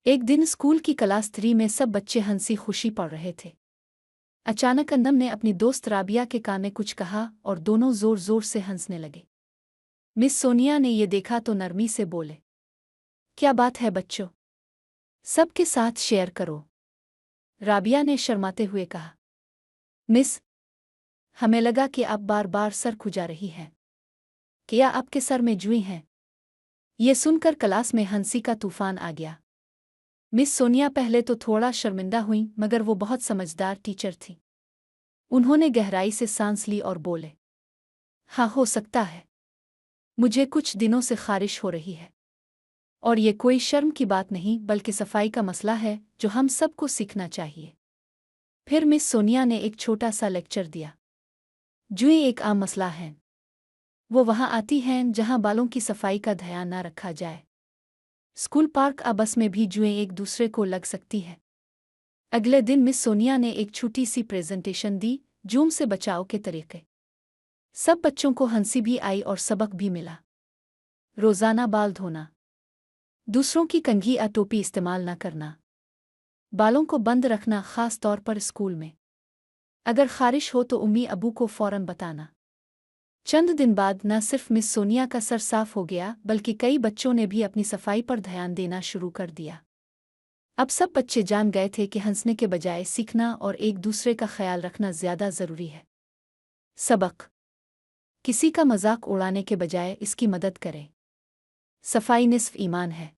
एक दिन स्कूल की क्लास 3 में सब बच्चे हंसी खुशी पढ़ रहे थे। अचानक अंदम ने अपनी दोस्त राबिया के कान में कुछ कहा और दोनों जोर जोर से हंसने लगे। मिस सोनिया ने ये देखा तो नरमी से बोले, क्या बात है बच्चों, सबके साथ शेयर करो। राबिया ने शर्माते हुए कहा, मिस, हमें लगा कि आप बार बार सर खुजा रही हैं। क्या आपके सर में जुई हैं? ये सुनकर क्लास में हंसी का तूफान आ गया। मिस सोनिया पहले तो थोड़ा शर्मिंदा हुई, मगर वो बहुत समझदार टीचर थी। उन्होंने गहराई से सांस ली और बोले, हाँ, हो सकता है। मुझे कुछ दिनों से खारिश हो रही है। और ये कोई शर्म की बात नहीं, बल्कि सफाई का मसला है जो हम सबको सीखना चाहिए। फिर मिस सोनिया ने एक छोटा सा लेक्चर दिया। जुएं एक आम मसला है। वो वहाँ आती हैं जहाँ बालों की सफाई का ध्यान न रखा जाए। स्कूल, पार्क, बस में भी जुएं एक दूसरे को लग सकती है। अगले दिन मिस सोनिया ने एक छोटी सी प्रेजेंटेशन दी, जूम से बचाव के तरीके। सब बच्चों को हंसी भी आई और सबक भी मिला। रोजाना बाल धोना, दूसरों की कंघी या टोपी इस्तेमाल न करना, बालों को बंद रखना, खास तौर पर स्कूल में। अगर खारिश हो तो उम्मी अबू को फौरन बताना। चंद दिन बाद न सिर्फ मिस सोनिया का सर साफ हो गया, बल्कि कई बच्चों ने भी अपनी सफाई पर ध्यान देना शुरू कर दिया। अब सब बच्चे जान गए थे कि हंसने के बजाय सीखना और एक दूसरे का ख्याल रखना ज्यादा जरूरी है। सबक: किसी का मजाक उड़ाने के बजाय इसकी मदद करें। सफाई निस्फ ईमान है।